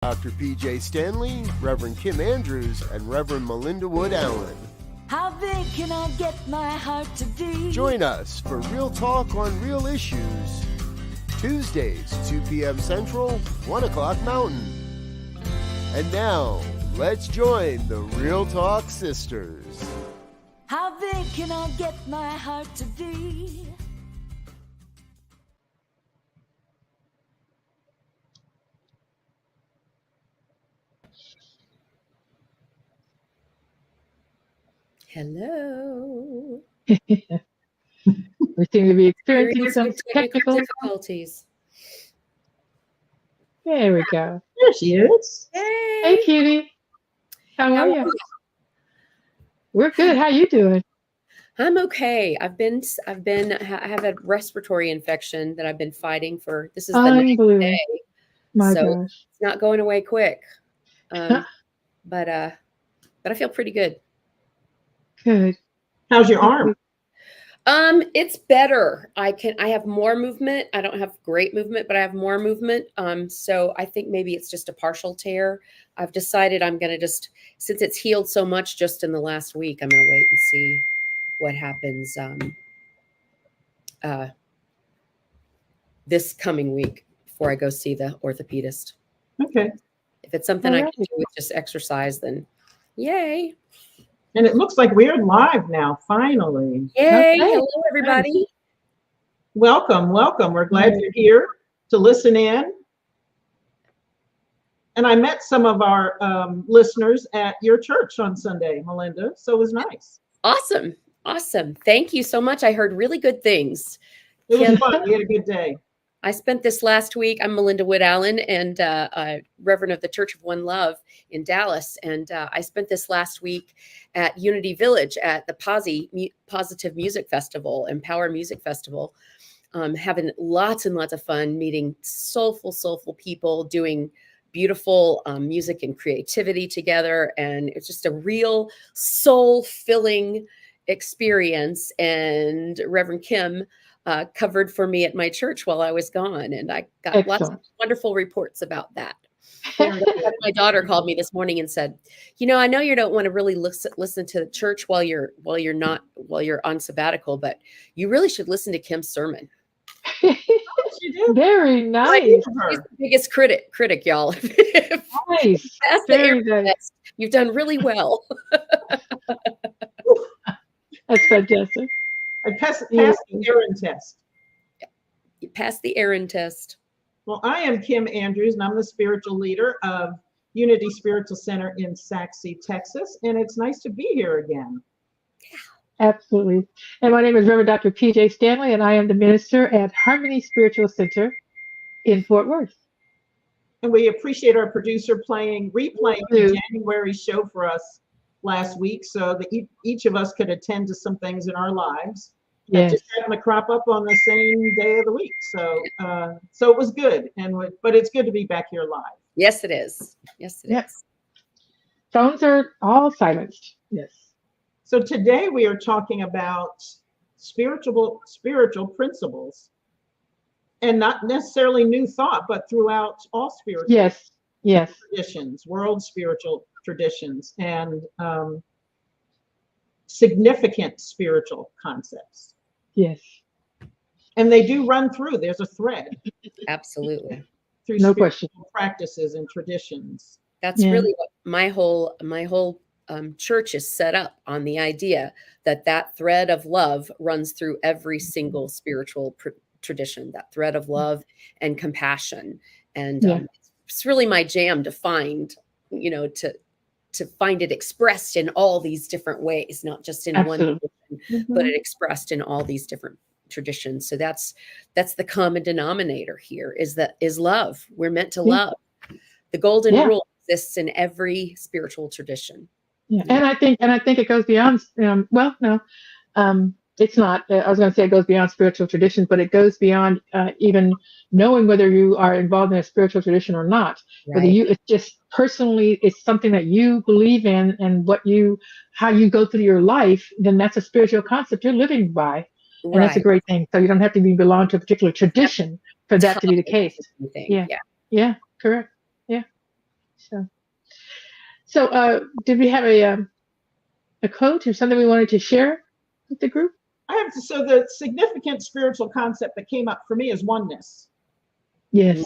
Dr. Pjae Stanley, Reverend Kim Andrews, and Reverend Melinda Wood Allen. How big can I get my heart to be? Join us for Real Talk on Real Issues. Tuesdays, 2 p.m. Central, 1 o'clock Mountain. And now, let's join the Real Talk Sisters. How big can I get my heart to be? Hello. We seem to be experiencing some technical difficulties. There we go. There she is. Hey, Kitty. How are you? We're good. How you doing? I'm okay. I have a respiratory infection that I've been fighting for. This is the next day. My so gosh. It's not going away quick. But I feel pretty good. Good. How's your arm? It's better. I have more movement. I don't have great movement, but I have more movement. So I think maybe it's just a partial tear. I've decided I'm going to since it's healed so much just in the last week, I'm going to wait and see what happens this coming week before I go see the orthopedist. Okay. If it's something I can do with just exercise, then yay. And it looks like we're live now, finally. Yay. Okay. Hello, everybody. Welcome, welcome. We're glad you're here to listen in. And I met some of our listeners at your church on Sunday, Melinda, so it was nice. Awesome. Awesome. Thank you so much. I heard really good things. It was fun. We had a good day. I spent this last week, I'm Melinda Wood Allen and Reverend of the Church of One Love in Dallas. And I spent this last week at Unity Village at the Pjae Positive Music Festival and Power Music Festival, having lots and lots of fun, meeting soulful people, doing beautiful music and creativity together. And it's just a real soul-filling experience. And Reverend Kim covered for me at my church while I was gone. And I got lots of wonderful reports about that. My daughter called me this morning and said, I know you don't want to really listen to the church while you're on sabbatical, but you really should listen to Kim's sermon. Very nice. She's the biggest critic, y'all. Nice. Very nice. You've done really well. That's fantastic. I passed the Aaron test. Yeah. You passed the Aaron test. Well, I am Kim Andrews, and I'm the spiritual leader of Unity Spiritual Center in Saxe, Texas. And it's nice to be here again. Yeah. Absolutely. And my name is Reverend Dr. Pjae Stanley, and I am the minister at Harmony Spiritual Center in Fort Worth. And we appreciate our producer replaying the January show for us last week so that each of us could attend to some things in our lives. Yes. Just happened to crop up on the same day of the week. So it was good. But it's good to be back here live. Yes, it is. Yes, it is. Phones are all silenced. Yes. So today we are talking about spiritual principles, and not necessarily new thought, but throughout all spiritual traditions, world spiritual traditions, and significant spiritual concepts. Yes. And they do run through. There's a thread. Absolutely. Through no spiritual question. practices and traditions. That's really what my whole church is set up on, the idea that thread of love runs through every single spiritual tradition, that thread of love and compassion. And it's really my jam to find, to find it expressed in all these different ways, not just in one tradition, but it expressed in all these different traditions. So that's the common denominator here is love. We're meant to love. The golden rule exists in every spiritual tradition. Yeah. And I think it goes beyond, it's not, I was going to say it goes beyond spiritual traditions, but it goes beyond even knowing whether you are involved in a spiritual tradition or not. Right. Whether it's just personally, it's something that you believe in and how you go through your life, then that's a spiritual concept you're living by. And that's a great thing. So you don't have to belong to a particular tradition for that to be the case. Yeah. Yeah. Correct. Yeah. So did we have a quote or something we wanted to share with the group? So the significant spiritual concept that came up for me is oneness. Yes.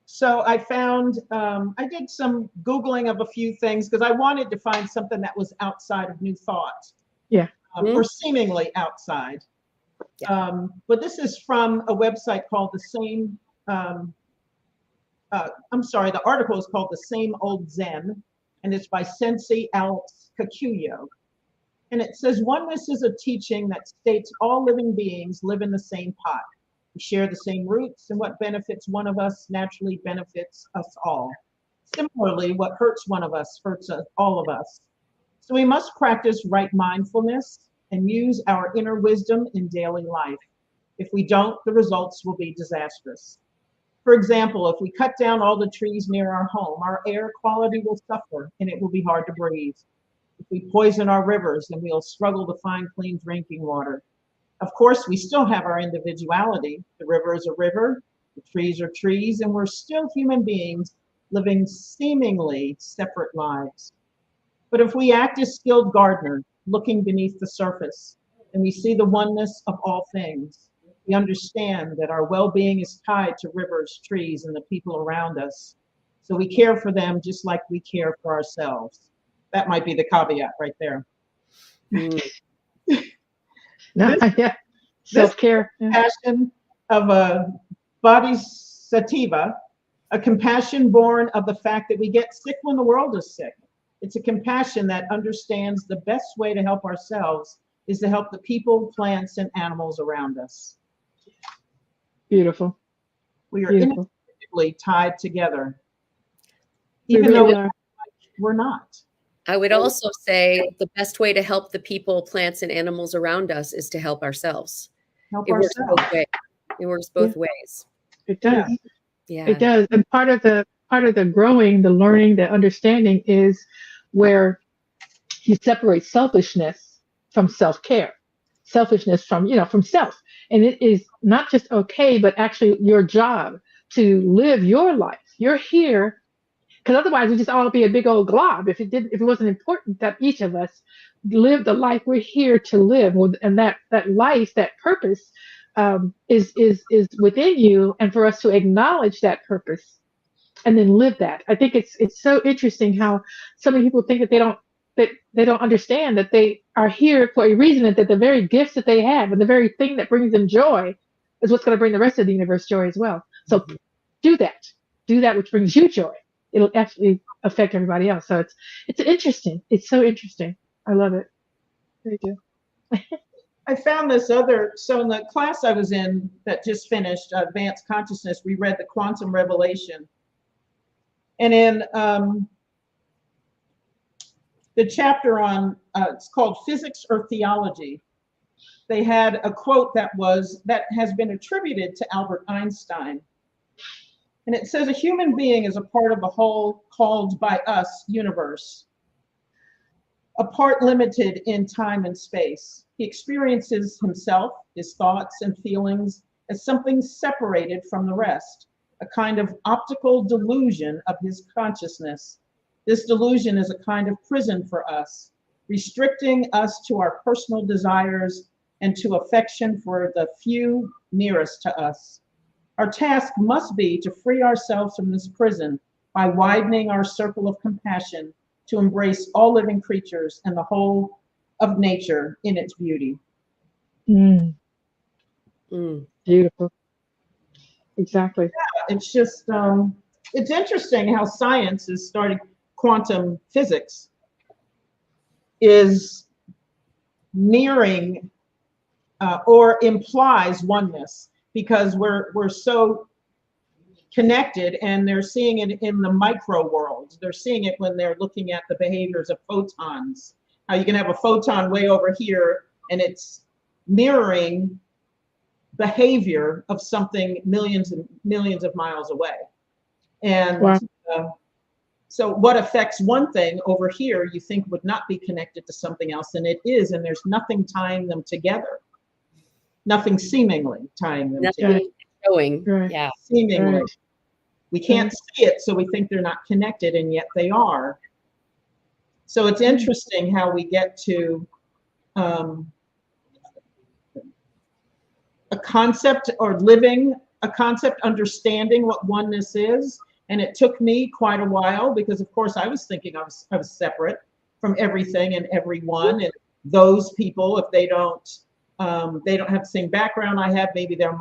So I found, I did some Googling of a few things because I wanted to find something that was outside of New Thought. Yeah. Or seemingly outside. Yeah. But this is from a website called The Same, the article is called The Same Old Zen, and it's by Sensei Alex Kikuyo. And it says, oneness is a teaching that states all living beings live in the same pot. We share the same roots, and what benefits one of us naturally benefits us all. Similarly, what hurts one of us hurts all of us. So we must practice right mindfulness and use our inner wisdom in daily life. If we don't, the results will be disastrous. For example, if we cut down all the trees near our home, our air quality will suffer and it will be hard to breathe. If we poison our rivers, then we'll struggle to find clean drinking water. Of course, we still have our individuality. The river is a river, the trees are trees, and we're still human beings living seemingly separate lives. But if we act as skilled gardeners, looking beneath the surface, and we see the oneness of all things, we understand that our well-being is tied to rivers, trees, and the people around us. So we care for them just like we care for ourselves. That might be the caveat right there. Yeah. Self-care. Passion of a bodhisattva, a compassion born of the fact that we get sick when the world is sick. It's a compassion that understands the best way to help ourselves is to help the people, plants, and animals around us. Beautiful. We are inextricably tied together, even though we're not. I would also say the best way to help the people, plants, and animals around us is to help ourselves. It works both ways. It works both ways. It does. Yeah. It does. And part of the growing, the learning, the understanding is where you separate selfishness from self-care, selfishness from self. And it is not just okay, but actually your job to live your life. You're here because otherwise we'd just all be a big old glob if it wasn't important that each of us live the life we're here to live. And that life, that purpose is within you, and for us to acknowledge that purpose and then live that. I think it's so interesting how so many people think that they don't understand that they are here for a reason, and that the very gifts that they have and the very thing that brings them joy is what's going to bring the rest of the universe joy as well. So do that which brings you joy. It'll actually affect everybody else. So it's interesting. It's so interesting. I love it. Very good. I found this other, so in the class I was in that just finished, Advanced Consciousness, we read the Quantum Revelation. And in the chapter on, it's called Physics or Theology, they had a quote that has been attributed to Albert Einstein. And it says, a human being is a part of the whole called by us universe, a part limited in time and space. He experiences himself, his thoughts and feelings as something separated from the rest, a kind of optical delusion of his consciousness. This delusion is a kind of prison for us, restricting us to our personal desires and to affection for the few nearest to us. Our task must be to free ourselves from this prison by widening our circle of compassion to embrace all living creatures and the whole of nature in its beauty. Beautiful. Exactly. Yeah, it's just, it's interesting how science is starting, quantum physics is nearing or implies oneness, because we're so connected, and they're seeing it in the micro world. They're seeing it when they're looking at the behaviors of photons. How you can have a photon way over here and it's mirroring behavior of something millions and millions of miles away. And wow. So what affects one thing over here you think would not be connected to something else, and it is, and there's nothing tying them together. Nothing seemingly tying them together. Showing. Right. Yeah. Seemingly. Right. We can't see it, so we think they're not connected, and yet they are. So it's interesting how we get to a concept, or living a concept, understanding what oneness is. And it took me quite a while, because of course I was thinking I was separate from everything and everyone, and those people, if they don't have the same background I have, maybe that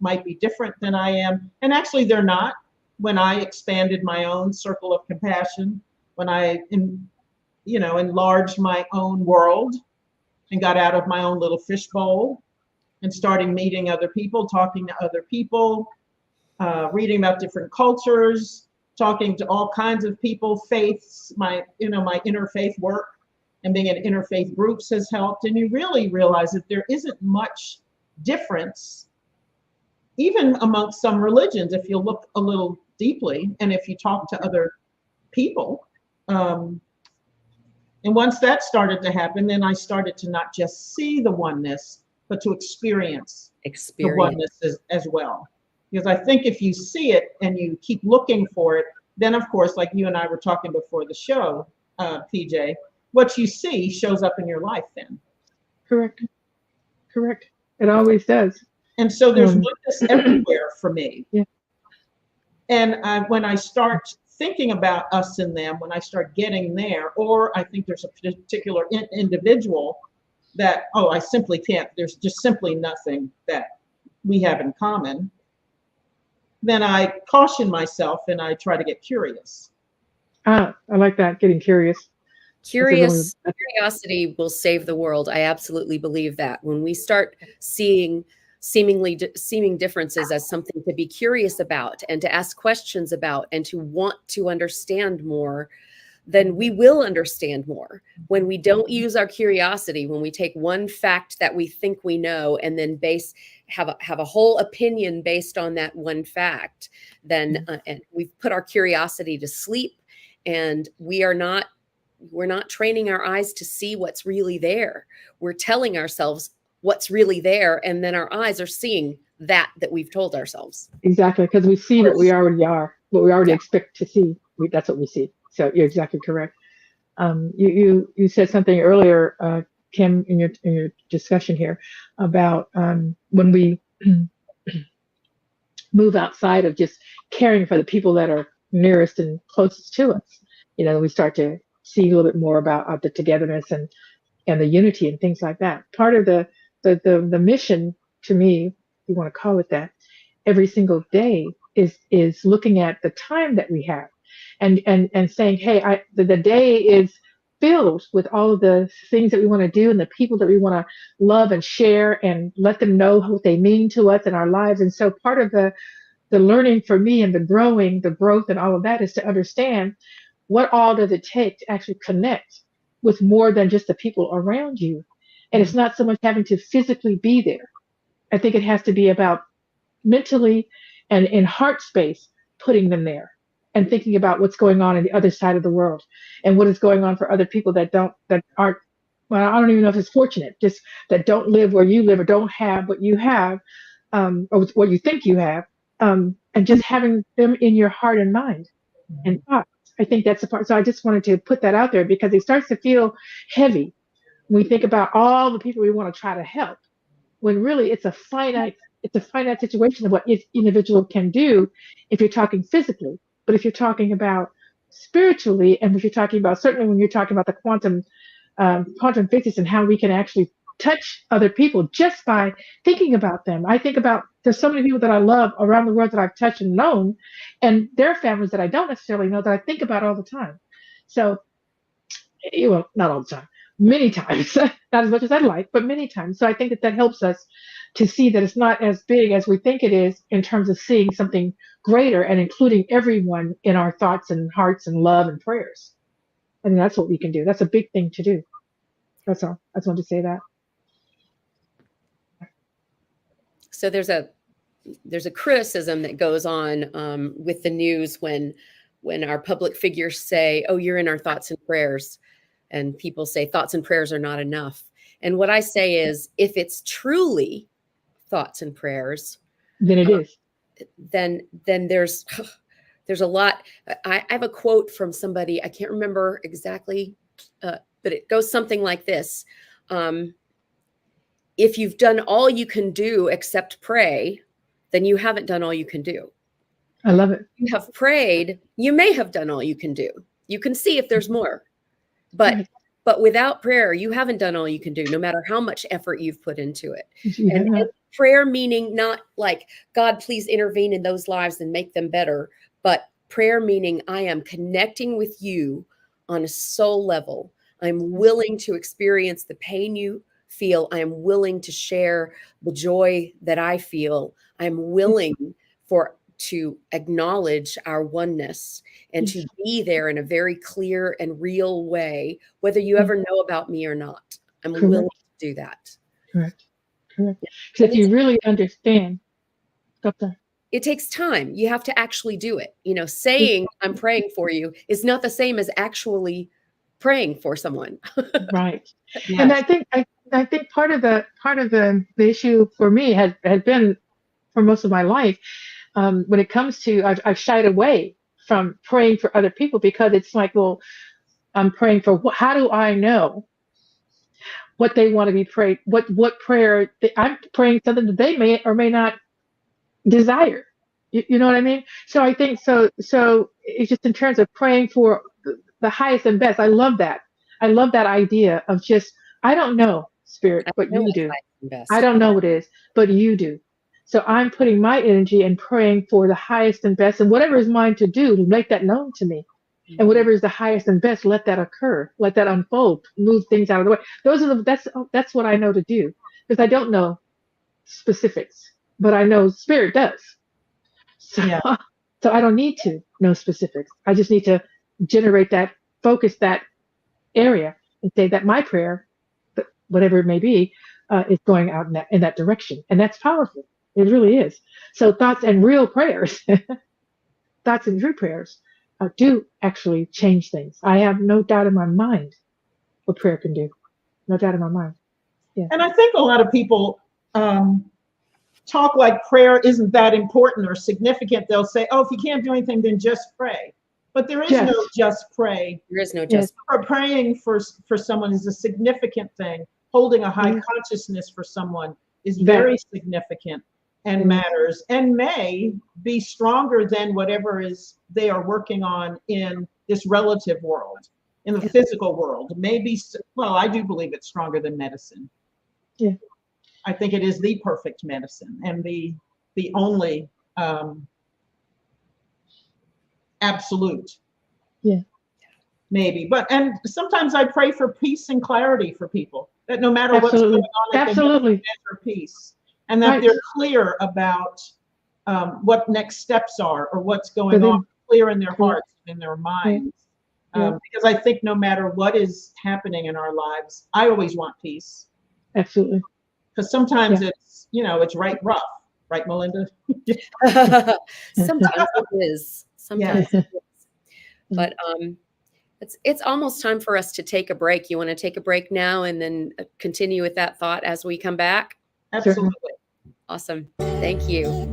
might be different than I am. And actually they're not. When I expanded my own circle of compassion, when I enlarged my own world and got out of my own little fishbowl and started meeting other people, talking to other people, reading about different cultures, talking to all kinds of people, faiths, my interfaith work and being in interfaith groups has helped. And you really realize that there isn't much difference, even amongst some religions, if you look a little deeply and if you talk to other people. And once that started to happen, then I started to not just see the oneness, but to experience the oneness as well. Because I think if you see it and you keep looking for it, then of course, like you and I were talking before the show, Pjae, what you see shows up in your life then. Correct. It always does. And so there's oneness everywhere for me. Yeah. And when I start thinking about us and them, when I start getting there, or I think there's a particular individual that, I simply can't, there's just simply nothing that we have in common, then I caution myself and I try to get curious. I like that, getting curious. Curiosity will save the world. I absolutely believe that. When we start seeing seeming differences as something to be curious about and to ask questions about and to want to understand more, then we will understand more. When we don't use our curiosity, when we take one fact that we think we know and then have a whole opinion based on that one fact, then and we've put our curiosity to sleep, and we're not training our eyes to see what's really there. We're telling ourselves what's really there, and then our eyes are seeing that we've told ourselves. Exactly, because we see what we already are, what we already expect to see. That's what we see. So you're exactly correct. You said something earlier, Kim, in your discussion here about when we move outside of just caring for the people that are nearest and closest to us. We start to see a little bit more about the togetherness and the unity and things like that. Part of the mission, to me, if you want to call it that, every single day is looking at the time that we have and saying, hey, the day is filled with all of the things that we want to do and the people that we want to love and share and let them know what they mean to us in our lives. And so part of the learning for me and the growth and all of that is to understand what all does it take to actually connect with more than just the people around you. And it's not so much having to physically be there. I think it has to be about mentally and in heart space, putting them there and thinking about what's going on in the other side of the world and what is going on for other people that aren't, well, I don't even know if it's fortunate, just that don't live where you live or don't have what you have, or what you think you have, and just having them in your heart and mind and thoughts. I think that's the part. So I just wanted to put that out there because it starts to feel heavy when we think about all the people we want to try to help, when really it's a finite situation of what each individual can do if you're talking physically. But if you're talking about spiritually, and if you're talking about, certainly when you're talking about the quantum physics and how we can actually touch other people just by thinking about them. I think about, there's so many people that I love around the world that I've touched and known, and their families that I don't necessarily know that I think about all the time. So, well, not all the time, many times, not as much as I'd like, but many times. So I think that helps us to see that it's not as big as we think it is in terms of seeing something greater and including everyone in our thoughts and hearts and love and prayers. And that's what we can do. That's a big thing to do. That's all. I just wanted to say that. So there's a criticism that goes on with the news when our public figures say, "Oh, you're in our thoughts and prayers," and people say thoughts and prayers are not enough. And what I say is, if it's truly thoughts and prayers, then it is. then there's a lot. I have a quote from somebody, I can't remember exactly, but it goes something like this. If you've done all you can do except pray, then you haven't done all you can do. I love it. You have prayed, you may have done all you can do. You can see if there's more, but without prayer, you haven't done all you can do, no matter how much effort you've put into it. And prayer meaning not like, God, please intervene in those lives and make them better, but prayer meaning I am connecting with you on a soul level. I'm willing to experience the pain you feel. I am willing to share the joy that I feel. I'm willing to acknowledge our oneness and to be there in a very clear and real way, whether you ever know about me or not. I'm willing to do that. Correct. Because if you really understand, it takes time. You have to actually do it. Saying I'm praying for you is not the same as actually praying for someone. Right. Yes. And I think part of the issue for me has been for most of my life, when it comes to, I've shied away from praying for other people because it's like, well, I'm praying for, how do I know what they want to be prayed, what prayer, I'm praying something that they may or may not desire. You know what I mean? So I think, so it's just in terms of praying for the highest and best. I love that. I love that idea of just, I don't know, Spirit, but you do. I don't know what it is, but you do. So I'm putting my energy and praying for the highest and best, and whatever is mine to do, to make that known to me. Mm-hmm. And whatever is the highest and best, let that occur, let that unfold, move things out of the way. That's what I know to do, because I don't know specifics, but I know Spirit does. So, so I don't need to know specifics. I just need to generate that, focus that area, and say that my prayer, whatever it may be, is going out in that direction, and that's powerful. It really is. So thoughts and real prayers, thoughts and true prayers do actually change things. I have no doubt in my mind what prayer can do. No doubt in my mind. Yeah. And I think a lot of people talk like prayer isn't that important or significant. They'll say, oh, if you can't do anything, then just pray. But there is no just pray. There is no just pray. Praying for someone is a significant thing. Holding a high consciousness for someone is very significant and matters, and may be stronger than whatever they are working on in this relative world, in the physical world. Maybe, well, I do believe it's stronger than medicine. Yeah. I think it is the perfect medicine and the only absolute. Yeah. Maybe. And sometimes I pray for peace and clarity for people, that no matter what's going on, absolutely, they have peace, and that they're clear about what next steps are or what's going on, clear in their hearts and in their minds. Because I think no matter what is happening in our lives, I always want peace. Absolutely. Because sometimes it's, it's rough, right, Melinda? Sometimes it is. Sometimes it is. But it's almost time for us to take a break. You want to take a break now and then continue with that thought as we come back? Absolutely. Awesome. Thank you.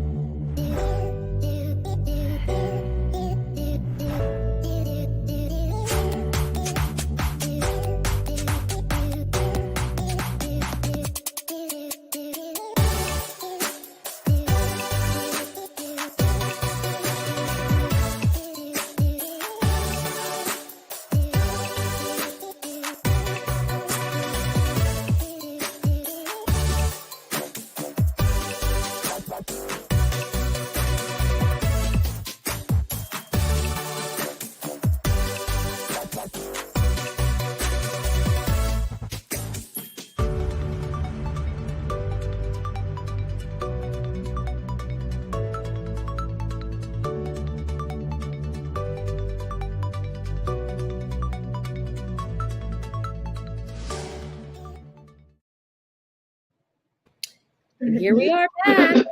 Here we are back.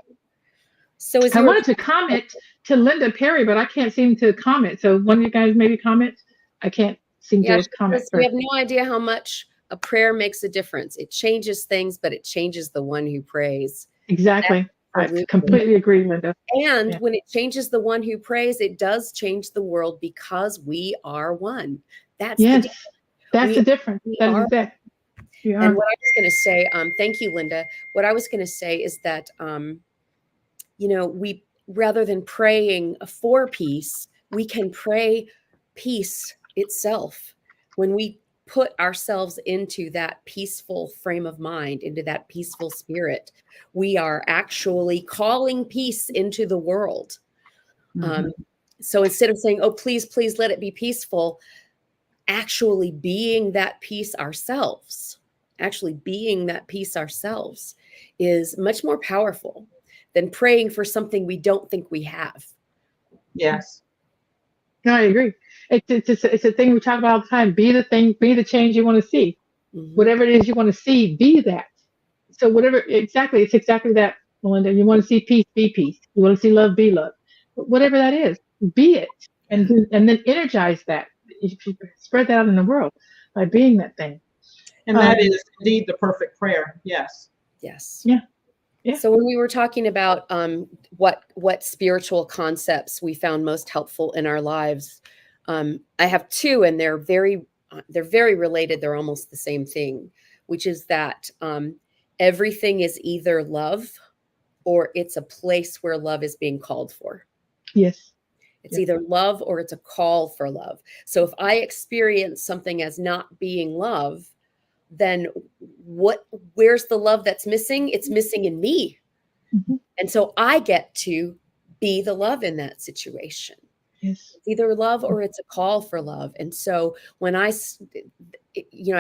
So I wanted to comment to Linda Perry, but I can't seem to comment. So one of you guys maybe comment. I can't seem to comment. We have no idea how much a prayer makes a difference. It changes things, but it changes the one who prays. Exactly. Absolutely. I completely agree, Linda. And when it changes the one who prays, it does change the world because we are one. That's the difference. That's the difference. That is exact. And what I was going to say, thank you, Linda. What I was going to say is that, we, rather than praying for peace, we can pray peace itself. When we put ourselves into that peaceful frame of mind, into that peaceful spirit, we are actually calling peace into the world. So instead of saying, oh, please, please let it be peaceful, actually being that peace ourselves, is much more powerful than praying for something we don't think we have. Yes. No, I agree. It's a thing we talk about all the time. Be the thing, be the change you want to see. Whatever it is you want to see, be that. So it's exactly that, Melinda. You want to see peace, be peace. You want to see love, be love. Whatever that is, be it. And then energize that. You spread that out in the world by being that thing. And that is indeed the perfect prayer. Yes. Yes. Yeah. So when we were talking about what spiritual concepts we found most helpful in our lives, I have two, and they're very related. They're almost the same thing, which is that everything is either love or it's a place where love is being called for. Yes. It's either love or it's a call for love. So if I experience something as not being love, then where's the love that's missing? It's missing in me. And so I get to be the love in that situation. Yes. It's either love or it's a call for love. And so when I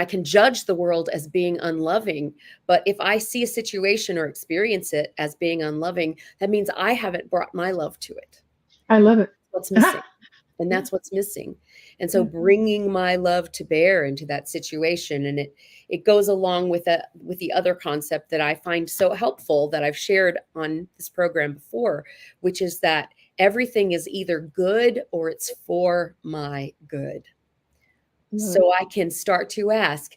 can judge the world as being unloving, but if I see a situation or experience it as being unloving, that means I haven't brought my love to it. I love it. What's missing. And that's what's missing. And so bringing my love to bear into that situation, and it goes along with the other concept that I find so helpful that I've shared on this program before, which is that everything is either good or it's for my good. So I can start to ask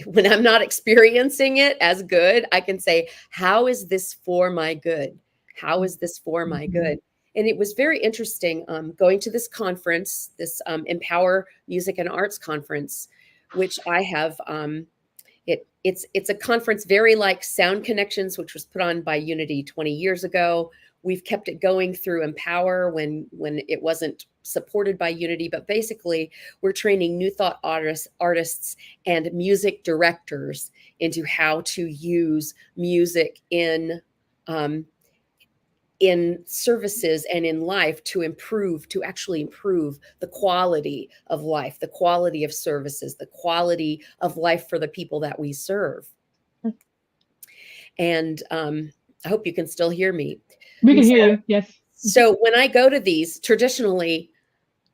when I'm not experiencing it as good, I can say, how is this for my good? How is this for my good? And it was very interesting going to this conference, this Empower Music and Arts Conference, which I have. It's a conference very like Sound Connections, which was put on by Unity 20 years ago. We've kept it going through Empower when it wasn't supported by Unity. But basically, we're training new thought artists and music directors into how to use music in services and in life to actually improve the quality of life, the quality of services, the quality of life for the people that we serve. And I hope you can still hear me. We can hear you, yes. So when I go to these, traditionally,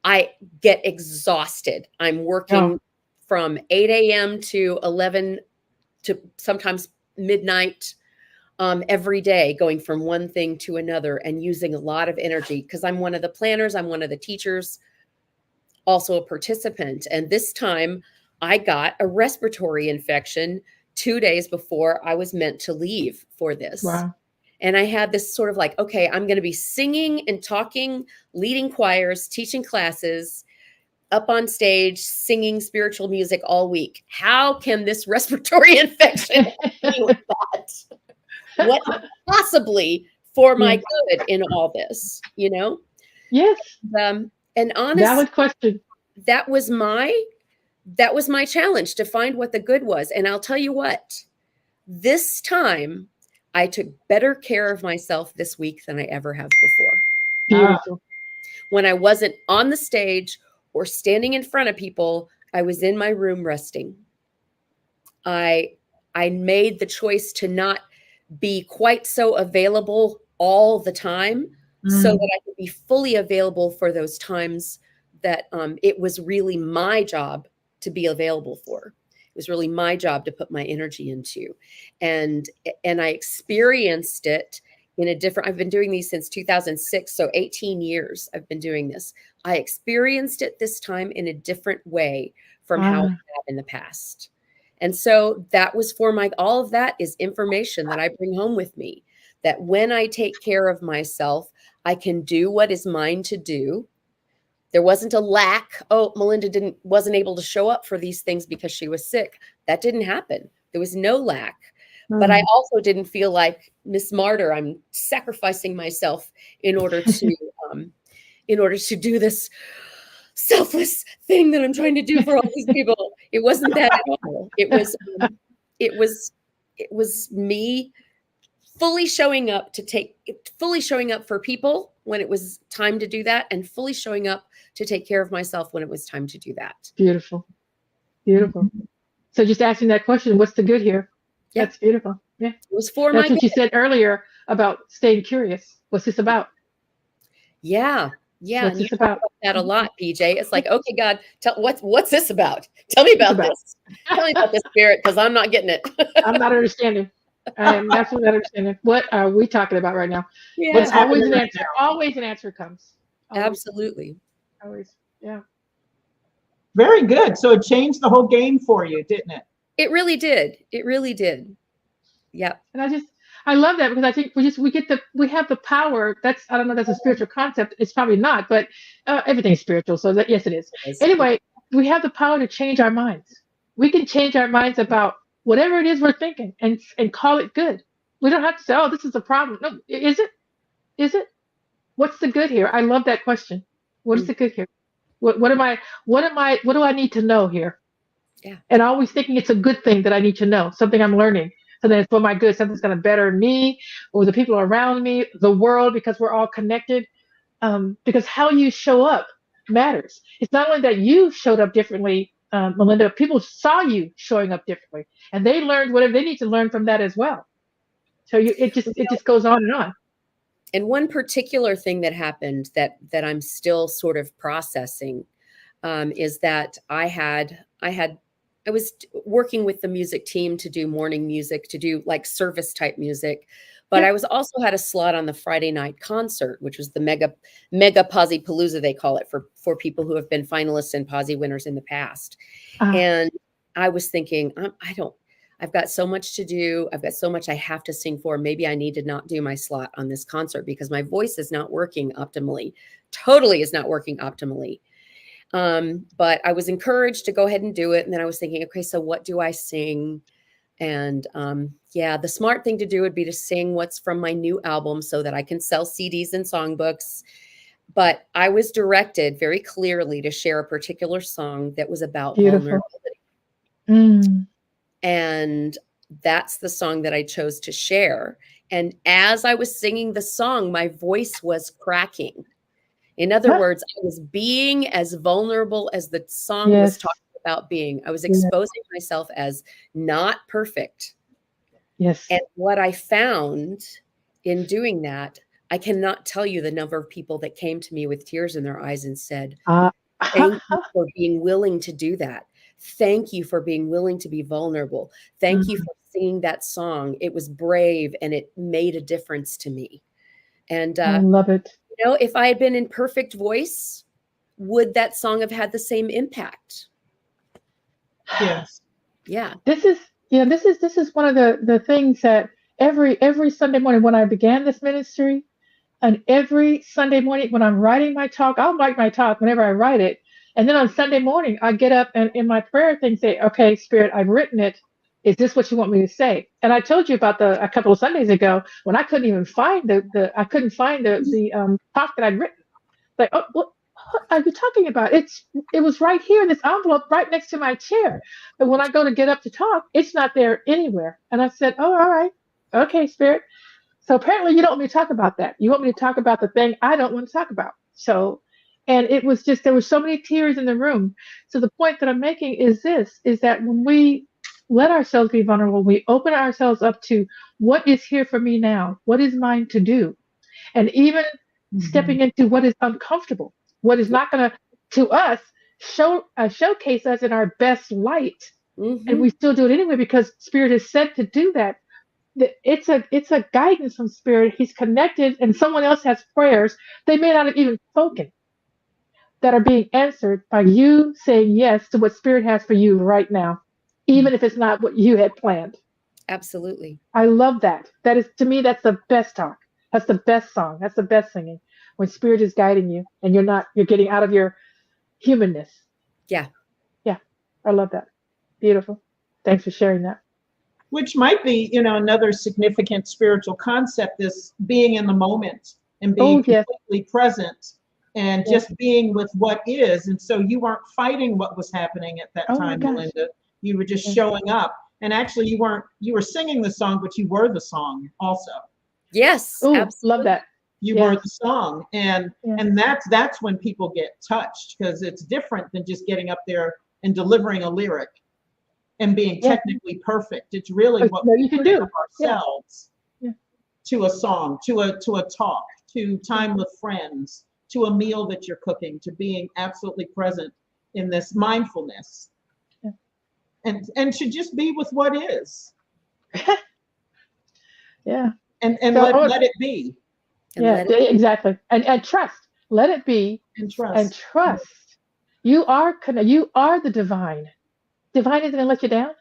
I get exhausted. I'm working from 8 a.m. to 11 to sometimes midnight every day, going from one thing to another and using a lot of energy because I'm one of the planners, I'm one of the teachers, also a participant. And this time I got a respiratory infection 2 days before I was meant to leave for this. Wow. And I had this sort of like, okay, I'm going to be singing and talking, leading choirs, teaching classes, up on stage, singing spiritual music all week. How can this respiratory infection be with that? What possibly for my good in all this, Yes. And honestly, valid question. That was my challenge, to find what the good was. And I'll tell you what, this time I took better care of myself this week than I ever have before. Beautiful. When I wasn't on the stage or standing in front of people, I was in my room resting. I made the choice to not be quite so available all the time so that I could be fully available for those times that it was really my job to be available for. It was really my job to put my energy into. And I experienced it in a different, I've been doing these since 2006. So 18 years I've been doing this. I experienced it this time in a different way from how I have in the past. And so that was all of that is information that I bring home with me that when I take care of myself, I can do what is mine to do. There wasn't a lack. Oh, Melinda wasn't able to show up for these things because she was sick. That didn't happen. There was no lack. But I also didn't feel like Miss Martyr. I'm sacrificing myself in order to do this selfless thing that I'm trying to do for all these people. It wasn't that at all. It was me fully showing up for people when it was time to do that, and fully showing up to take care of myself when it was time to do that. Beautiful. Beautiful. So just asking that question, what's the good here? Yeah. That's beautiful. Yeah. It was for That's my what you said earlier about staying curious. What's this about? Yeah. Yeah. What's this about? That a lot, Pjae. It's like, okay, God, what's this about? Tell me about this. Tell me about this, Spirit, because I'm not getting it. I'm not understanding. I am absolutely not understanding. What are we talking about right now? Yeah. But always an answer. Always an answer comes. Always. Absolutely. Always. Yeah. Very good. So it changed the whole game for you, didn't it? It really did. It really did. Yeah. And I love that, because I think we have the power. I don't know, that's a spiritual concept. It's probably not, but everything's spiritual. So that, yes, it is. Anyway, we have the power to change our minds. We can change our minds about whatever it is we're thinking and call it good. We don't have to say, oh, this is a problem. No, is it? Is it? What's the good here? I love that question. What is the good here? What do I need to know here? Yeah. And always thinking it's a good thing that I need to know, something I'm learning. So that it's for my good, something's going to better me or the people around me, the world, because we're all connected. Because how you show up matters. It's not only that you showed up differently, Melinda, people saw you showing up differently, and they learned whatever they need to learn from that as well. So it just goes on and on. And one particular thing that happened that I'm still sort of processing is that I was working with the music team to do morning music, to do like service type music, but I was also had a slot on the Friday night concert, which was the mega Pjae Palooza, they call it, for people who have been finalists and Pjae winners in the past. And I was thinking, I've got so much to do. I've got so much I have to sing for. Maybe I need to not do my slot on this concert because my voice is not working optimally. Totally is not working optimally. But I was encouraged to go ahead and do it. And then I was thinking, okay, so what do I sing? And the smart thing to do would be to sing what's from my new album so that I can sell CDs and songbooks. But I was directed very clearly to share a particular song that was about vulnerability. And that's the song that I chose to share. And as I was singing the song, my voice was cracking. In other words, I was being as vulnerable as the song was talking about being. I was exposing myself as not perfect. Yes. And what I found in doing that, I cannot tell you the number of people that came to me with tears in their eyes and said, thank you for being willing to do that. Thank you for being willing to be vulnerable. Thank you for singing that song. It was brave and it made a difference to me. And I love it. You know, if I had been in perfect voice, would that song have had the same impact? Yes. Yeah. This is one of the things that every Sunday morning when I began this ministry, and every Sunday morning when I'm writing my talk, I'll write my talk whenever I write it. And then on Sunday morning, I get up and in my prayer thing say, okay, Spirit, I've written it. Is this what you want me to say? And I told you about a couple of Sundays ago when I couldn't even find the talk that I'd written. Like, oh, what are you talking about? It was right here in this envelope right next to my chair. But when I go to get up to talk, it's not there anywhere. And I said, oh, all right. Okay, Spirit. So apparently you don't want me to talk about that. You want me to talk about the thing I don't want to talk about. So, and it was just, there were so many tears in the room. So the point that I'm making is that when we let ourselves be vulnerable, we open ourselves up to what is here for me now, what is mine to do, and even stepping into what is uncomfortable, what is not going to us showcase us in our best light, and we still do it anyway because Spirit is said to do that. It's a guidance from Spirit. He's connected, and someone else has prayers they may not have even spoken that are being answered by you saying yes to what Spirit has for you right now, even if it's not what you had planned. Absolutely. I love that. That is, to me, that's the best talk. That's the best song. That's the best singing. When spirit is guiding you and you're getting out of your humanness. Yeah. Yeah. I love that. Beautiful. Thanks for sharing that. Which might be, another significant spiritual concept, is being in the moment and being completely present and just being with what is. And so you weren't fighting what was happening at that time, Melinda. You were just showing up. And actually you were singing the song, but you were the song also. Yes. Ooh, absolutely. Love that. You were the song. And that's when people get touched, because it's different than just getting up there and delivering a lyric and being technically perfect. It's really what we can put do of ourselves to a song, to a talk, to time with friends, to a meal that you're cooking, to being absolutely present in this mindfulness. And should just be with what is. Yeah. And so, let it be. Exactly. And trust. Let it be. And trust. And trust. You are the divine. Divine isn't gonna let you down.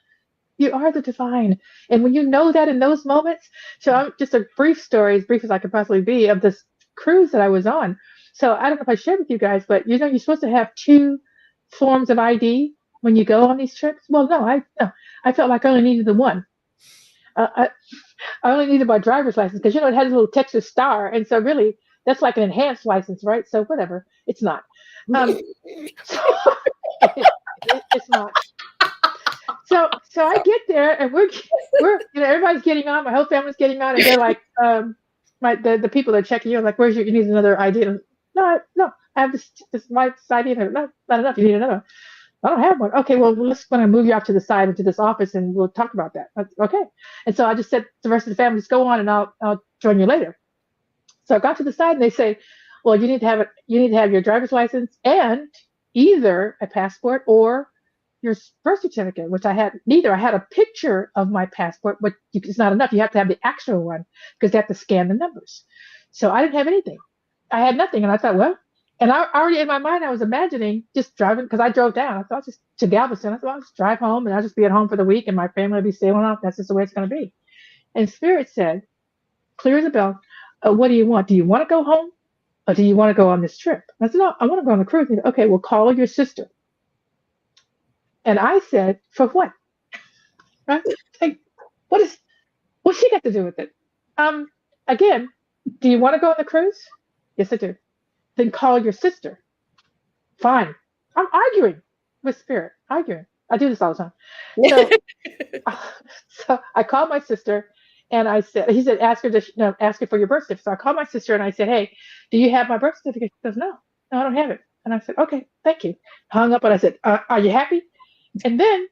You are the divine. And when you know that in those moments, so just a brief story, as brief as I could possibly be, of this cruise that I was on. So I don't know if I shared with you guys, but you're supposed to have 2 forms of ID when you go on these trips. Well, no, I felt like I only needed the one. I only needed my driver's license because, it had a little Texas star. And so really, that's like an enhanced license, right? So whatever. It's not. It's not. So I get there and we're everybody's getting on. My whole family's getting on, and they're like, the people that are checking you are like, you need another ID? No, I have this my ID. No, not enough. You need another. I don't have one. Okay, well, let's going to move you off to the side into this office, and we'll talk about that. Okay. And so I just said to the rest of the family, just go on, and I'll join you later. So I got to the side, and they say, well, you need to have your driver's license and either a passport or your birth certificate, which I had neither. I had a picture of my passport, but it's not enough. You have to have the actual one because they have to scan the numbers. So I didn't have anything. I had nothing, and I thought, well. And I already in my mind, I was imagining just driving, because I drove down. I thought just to Galveston. I thought I'll just drive home and I'll just be at home for the week and my family will be sailing off. That's just the way it's going to be. And Spirit said, clear as a bell, what do you want? Do you want to go home or do you want to go on this trip? I said, no, I want to go on the cruise. Said, okay, well, call your sister. And I said, for what? Right? Like, what's she got to do with it? Again, do you want to go on the cruise? Yes, I do. Then call your sister. Fine. I'm arguing with Spirit. I do this all the time. So I called my sister and he said, ask her for your birth certificate. So I called my sister and I said, hey, do you have my birth certificate? She goes, no, I don't have it. And I said, okay, thank you. Hung up and I said, are you happy? And then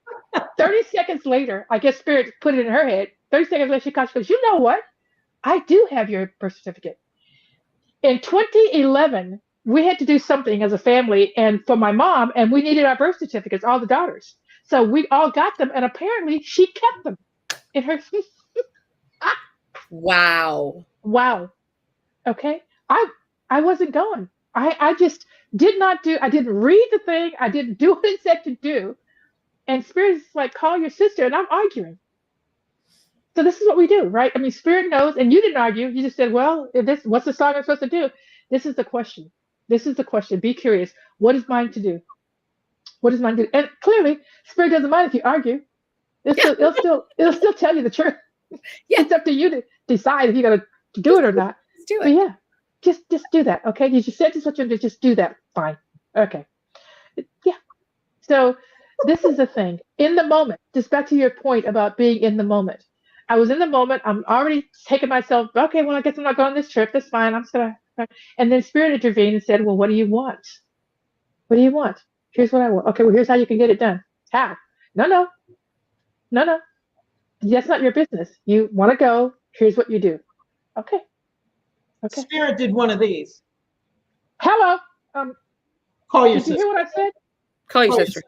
30 seconds later, I guess Spirit put it in her head. 30 seconds later, she goes, you know what? I do have your birth certificate. In 2011, we had to do something as a family and for my mom, and we needed our birth certificates, all the daughters. So we all got them, and apparently she kept them in her. Wow. Okay. I wasn't going. I just did not do, I didn't read the thing. I didn't do what it said to do. And Spirit's like, call your sister, and I'm arguing. So this is what we do, right? I mean, Spirit knows, and you didn't argue. You just said, well, what's the song I'm supposed to do? This is the question. Be curious. What is mine to do? What is mine to do? And clearly, Spirit doesn't mind if you argue. It'll still tell you the truth. Yeah. It's up to you to decide if you're going to do it or not. Let's do it. But yeah, just do that, okay? You just said this what you're going to do. Just do that. Fine. Okay. Yeah. So this is the thing. In the moment, just back to your point about being in the moment. I was in the moment. I'm already taking myself, okay, well, I guess I'm not going on this trip. That's fine. I'm just going to. And then Spirit intervened and said, well, what do you want? What do you want? Here's what I want. Okay, well, here's how you can get it done. How? No. That's not your business. You want to go. Here's what you do. Okay. Spirit did one of these. Hello. Call your sister. Did you hear what I said? Call your sister.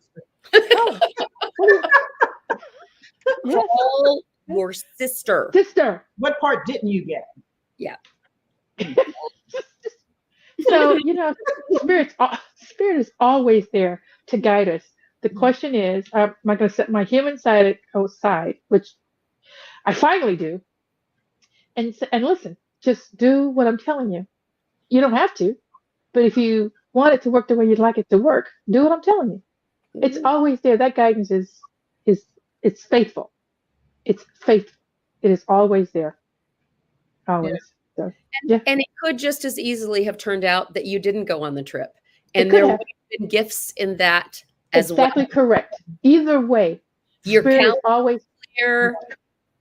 Oh. Yes. Call your sister. What part didn't you get? Yeah. So, Spirit is always there to guide us. The question is, am I going to set my human side aside, which I finally do. And listen, just do what I'm telling you. You don't have to, but if you want it to work the way you'd like it to work, do what I'm telling you. It's always there. That guidance is it's faithful. It's faithful. It is always there. Always. So, yeah. And it could just as easily have turned out that you didn't go on the trip. It And could there have. would have been gifts in that as Exactly well. correct. Either way, Your Spirit is calendar always clear.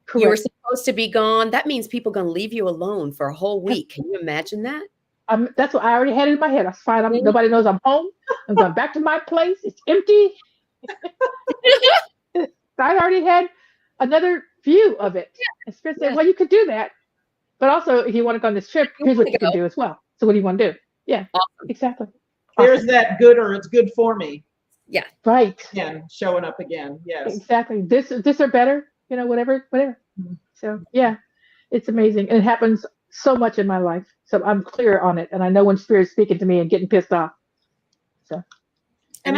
correct. You were supposed to be gone. That means people are going to leave you alone for a whole week. Can you imagine that? That's what I already had in my head. That's fine. Nobody knows I'm home. I'm going back to my place. It's empty. I already had another view of it. And Spirit said, well, you could do that. But also, if you want to go on this trip, here's what you can do as well. So what do you want to do? Yeah, awesome. Exactly. There's awesome. that good or it's good for me. Yeah. Right. Again, showing up again. Yes. Exactly. This or better, whatever. Mm-hmm. So yeah, it's amazing. And it happens so much in my life. So I'm clear on it. And I know when Spirit's speaking to me and getting pissed off. So. And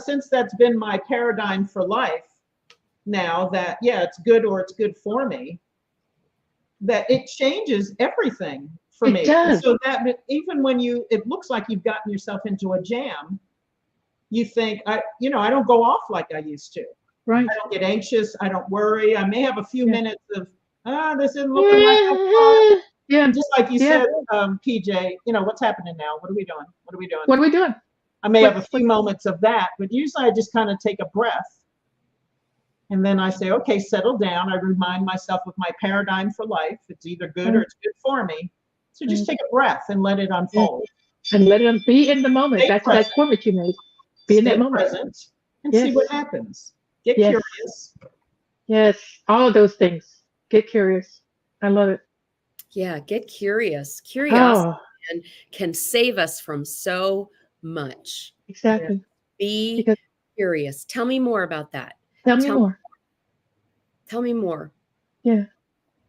since that's been my paradigm for life now, that, it's good or it's good for me, that it changes everything for me. Does. So that even when it looks like you've gotten yourself into a jam, you think, I don't go off like I used to. Right. I don't get anxious. I don't worry. I may have a few minutes of, this isn't looking like fun. Yeah. And just like you said, Pjae, what's happening now? What are we doing? What are we doing? I may have a few moments of that, but usually I just kind of take a breath. And then I say, okay, settle down. I remind myself of my paradigm for life. It's either good or it's good for me. So just take a breath and let it unfold. And let it be in the moment. That's that comment you made. Be in that moment. Present and see what happens. Get curious. Yes, all of those things. Get curious. I love it. Yeah, get curious. Curiosity can save us from so much. Exactly. Be curious. Tell me more about that. Tell me more. Tell me more. Yeah.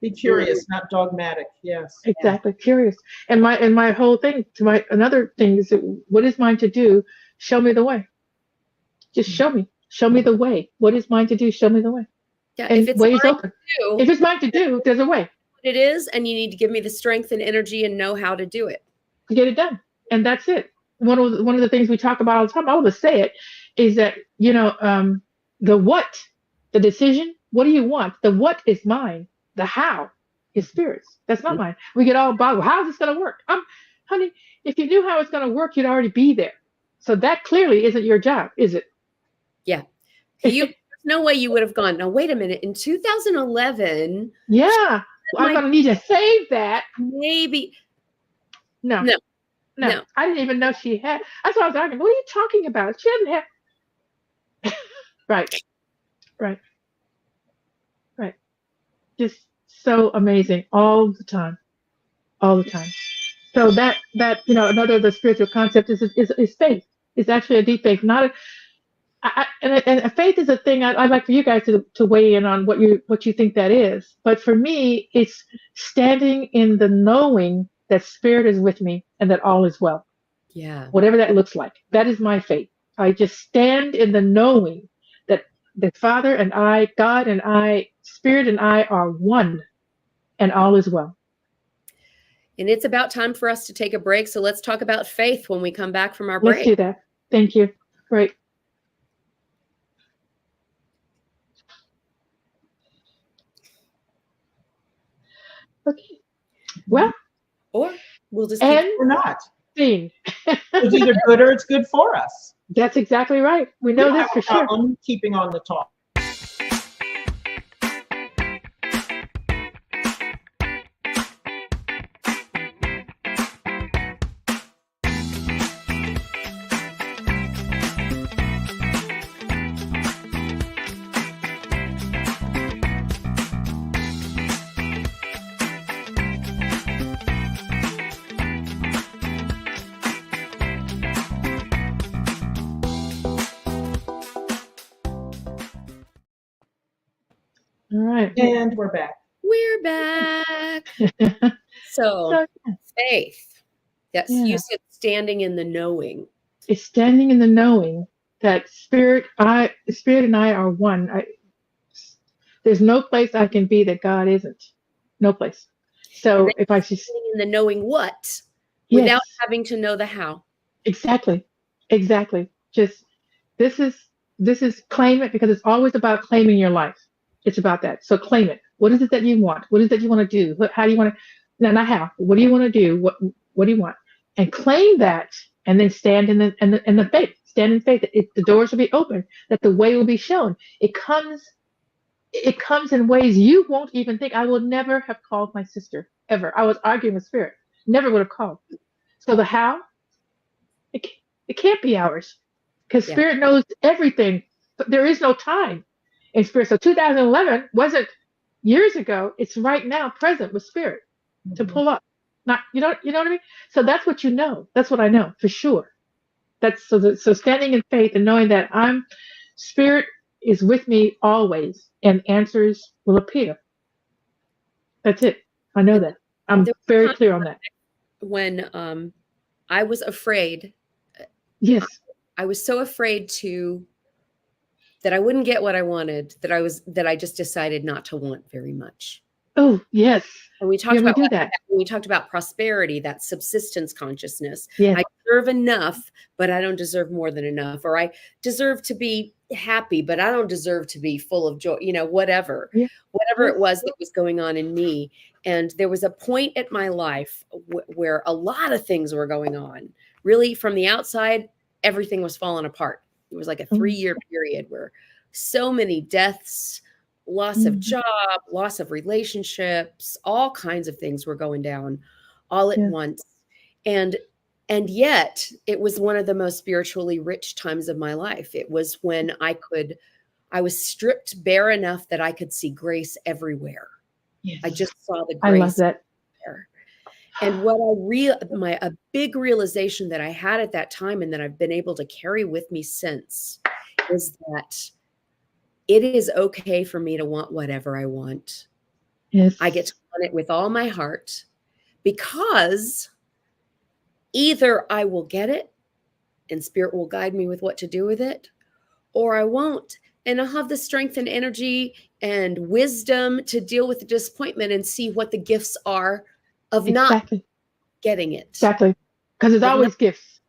Be curious, not dogmatic. Yes. Exactly. Curious. And my whole thing another thing is, what is mine to do? Show me the way. Just show me. Show me the way. What is mine to do? Show me the way. Yeah. And if it's way is mine open. to do, if it's mine to do, there's a way. It is, and you need to give me the strength and energy and know how to do it. To get it done. And that's it. One of the things we talk about all the time, all of us say it, is that, the what, the decision, what do you want? The what is mine. The how is Spirit's. That's not mine. We get all boggled. How is this going to work? Honey, if you knew how it's going to work, you'd already be there. So that clearly isn't your job, is it? Yeah. There's no way you would have gone, no, wait a minute. In 2011. Yeah. I'm going to need to save that. Maybe. No. I didn't even know she had. That's what I was arguing. What are you talking about? She doesn't have. Right. Just so amazing all the time. So that another of the spiritual concept is faith. It's actually a deep faith, not and faith is a thing I'd like for you guys to weigh in on what you think that is. But for me, it's standing in the knowing that Spirit is with me and that all is well. Yeah. Whatever that looks like. That is my faith. I just stand in the knowing that the Father and I, God and I, Spirit and I are one, and all is well. And it's about time for us to take a break. So let's talk about faith when we come back from our break. Let's do that. Thank you. Great. Okay. Well, or we'll just keep or not. It's either good or it's good for us. That's exactly right. We know this for sure. Keeping on the talk. All right. And we're back. We're back. So faith. Yes, you said standing in the knowing. It's standing in the knowing that Spirit and I are one. There's no place I can be that God isn't. No place. So if I just in the knowing what, yes, without having to know the how. exactly, exactly. Just this is claim it, because it's always about claiming your life. It's about that. So claim it. What is it that you want? What is it that you want to do? How do you want to? No, not how. What do you want to do? What do you want? And claim that, and then stand in the faith. Stand in faith that the doors will be open, that the way will be shown. It comes in ways you won't even think. I will never have called my sister ever. I was arguing with Spirit. Never would have called. So the how, it can't be ours, because Spirit knows everything, but there is no time in Spirit. So 2011 wasn't years ago. It's right now, present with Spirit to pull up. Not you know what I mean. So that's what you know. That's what I know for sure. That's so standing in faith and knowing that Spirit is with me always, and answers will appear. That's it. I know that. I'm very clear on that. When I was afraid. Yes. I was so afraid that I wouldn't get what I wanted, that I just decided not to want very much. Oh, yes. And we talked about that. When we talked about prosperity, that subsistence consciousness. Yes. I deserve enough, but I don't deserve more than enough. Or I deserve to be happy, but I don't deserve to be full of joy, whatever. Yeah. Whatever it was that was going on in me. And there was a point at my life where a lot of things were going on. Really, from the outside, everything was falling apart. It was like a 3-year period where so many deaths, loss of job, loss of relationships, all kinds of things were going down all at once. And yet it was one of the most spiritually rich times of my life. It was when I was stripped bare enough that I could see grace everywhere. Yes. I just saw the grace. I love that. There. And what a big realization that I had at that time, and that I've been able to carry with me since, is that it is okay for me to want whatever I want. Yes. I get to want it with all my heart, because either I will get it and Spirit will guide me with what to do with it, or I won't. And I'll have the strength and energy and wisdom to deal with the disappointment and see what the gifts are of not getting it. Exactly. Because there's always gifts.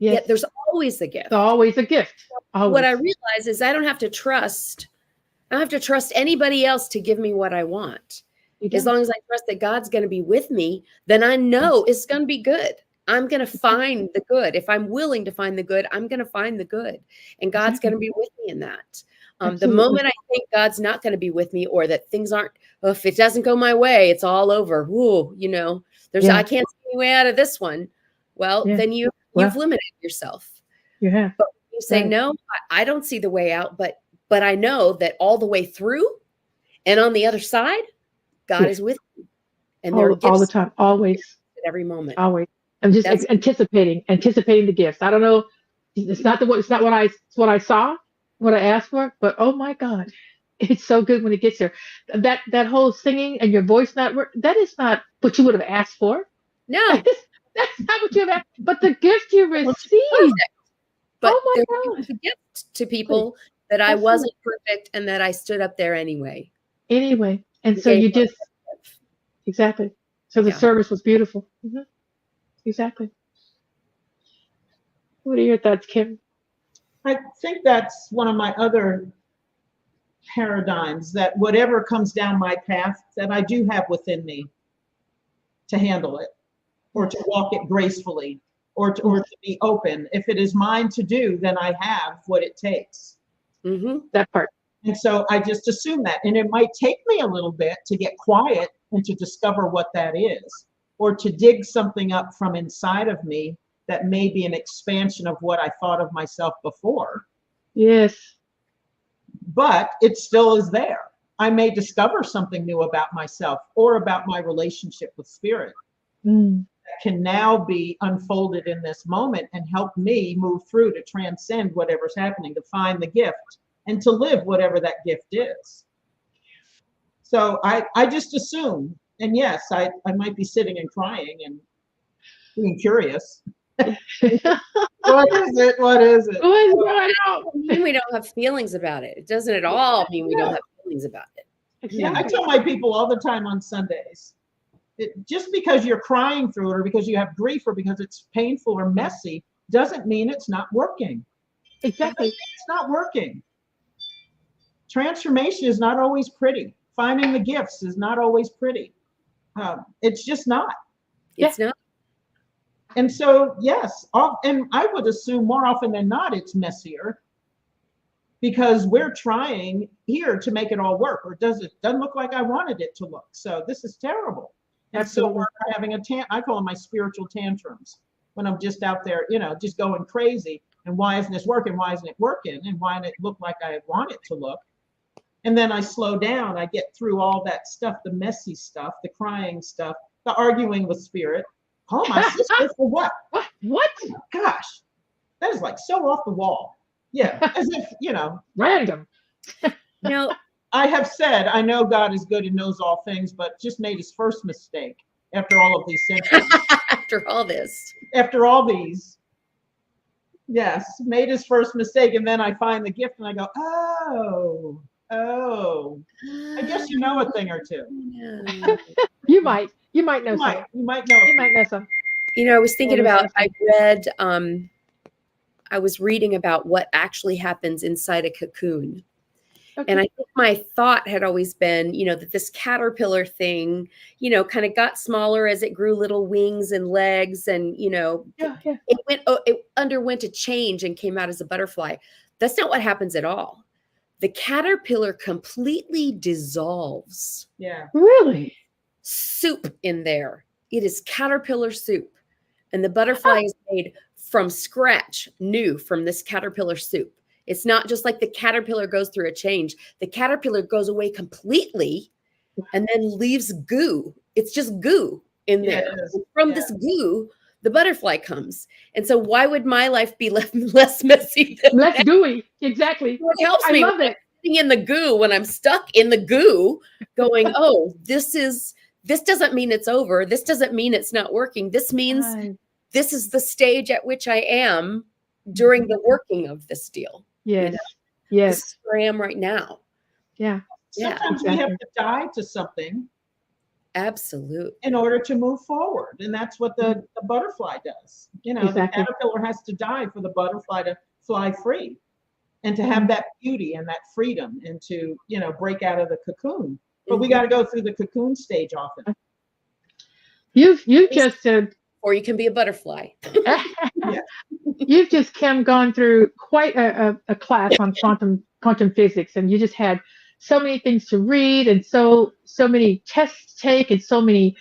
Yes. Yeah, there's always a gift. There's always a gift. Always. What I realize is I don't have to trust anybody else to give me what I want. As long as I trust that God's going to be with me, then I know it's going to be good. I'm going to find the good. If I'm willing to find the good, I'm going to find the good. And God's going to be with me in that. The moment I think God's not going to be with me, or that things aren't, if it doesn't go my way, it's all over. Whoa, I can't see any way out of this one. Well, then you've limited yourself. You have. But you say, no, I don't see the way out, but I know that all the way through and on the other side, God is with me. And there are gifts all the time, always, at every moment. Always. I'm just anticipating the gifts. I don't know. It's not what I saw, what I asked for, but oh my God, it's so good when it gets there. That whole singing and your voice that is not what you would have asked for. No, that's not what you have asked. But the gift you received. But oh my God, a gift to people that I wasn't perfect, and that I stood up there anyway. And so you just exactly. So the service was beautiful. Mm-hmm. Exactly. What are your thoughts, Kim? I think that's one of my other paradigms, that whatever comes down my path, that I do have within me to handle it, or to walk it gracefully, or to be open. If it is mine to do, then I have what it takes. Mm-hmm. That part. And so I just assume that. And it might take me a little bit to get quiet and to discover what that is, or to dig something up from inside of me that may be an expansion of what I thought of myself before. Yes. But it still is there. I may discover something new about myself, or about my relationship with Spirit, that can now be unfolded in this moment and help me move through to transcend whatever's happening, to find the gift and to live whatever that gift is. So I just assume, and yes, I might be sitting and crying and being curious. What is it? What is it? It doesn't mean we don't have feelings about it. It doesn't at all mean we don't have feelings about it. Yeah, I tell my people all the time on Sundays, just because you're crying through it or because you have grief or because it's painful or messy doesn't mean it's not working. Exactly. It's not working. Transformation is not always pretty. Finding the gifts is not always pretty. It's just not. It's not. And so, yes, and I would assume more often than not, it's messier because we're trying here to make it all work, or doesn't look like I wanted it to look. So this is terrible. And Absolutely. so we're having I call them my spiritual tantrums when I'm just out there, just going crazy. And why isn't this working? Why isn't it working? And why didn't it look like I want it to look? And then I slow down. I get through all that stuff, the messy stuff, the crying stuff, the arguing with spirit. Call my sister for what? What? Oh my gosh, that is like so off the wall. Yeah, as if, Random. I have said, I know God is good and knows all things, but just made his first mistake after all of these centuries. After all this. After all these. Yes, made his first mistake. And then I find the gift and I go, oh, I guess you know a thing or two. You might know some. You might know some. I was thinking about, I was reading about what actually happens inside a cocoon. Okay. And I think my thought had always been, that this caterpillar thing, kind of got smaller as it grew little wings and legs and, it underwent a change and came out as a butterfly. That's not what happens at all. The caterpillar completely dissolves. Yeah. Really? Soup in there. It is caterpillar soup. And the butterfly is made from scratch, new from this caterpillar soup. It's not just like the caterpillar goes through a change. The caterpillar goes away completely and then leaves goo. It's just goo in there. From this goo, the butterfly comes. And so why would my life be less messy than less gooey? Exactly. What helps me? I love it. Sitting in the goo when I'm stuck in the goo going, this doesn't mean it's over. This doesn't mean it's not working. This means this is the stage at which I am during the working of this deal. Yes. Yes. This is where I am right now. Yeah. Sometimes we have to die to something. Absolutely. In order to move forward. And that's what the butterfly does. The caterpillar has to die for the butterfly to fly free and to have that beauty and that freedom and to, break out of the cocoon. But we got to go through the cocoon stage often. You just said, or you can be a butterfly. You've just, Kim, gone through quite a class on quantum physics, and you just had so many things to read and so many tests to take and so many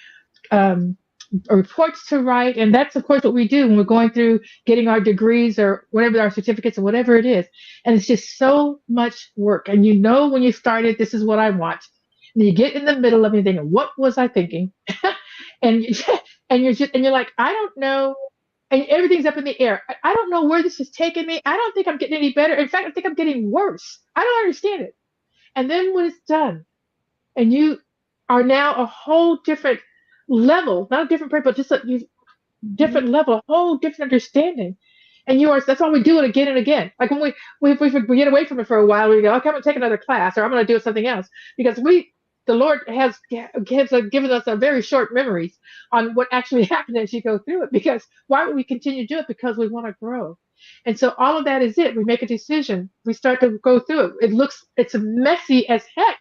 reports to write. And that's, of course, what we do when we're going through getting our degrees or whatever, our certificates or whatever it is. And it's just so much work. And when you started, this is what I want. And you get in the middle of anything, and what was I thinking? and you're like, I don't know. And everything's up in the air. I don't know where this is taking me. I don't think I'm getting any better. In fact, I think I'm getting worse. I don't understand it. And then when it's done, and you are now a whole different level, not a different person, but just a different level, a whole different understanding. And that's why we do it again and again. Like when we get away from it for a while, we go, okay, I'm going to take another class, or I'm going to do something else, because the Lord has given us a very short memories on what actually happened as you go through it. Because why would we continue to do it? Because we want to grow. And so all of that is it. We make a decision. We start to go through it. It's messy as heck.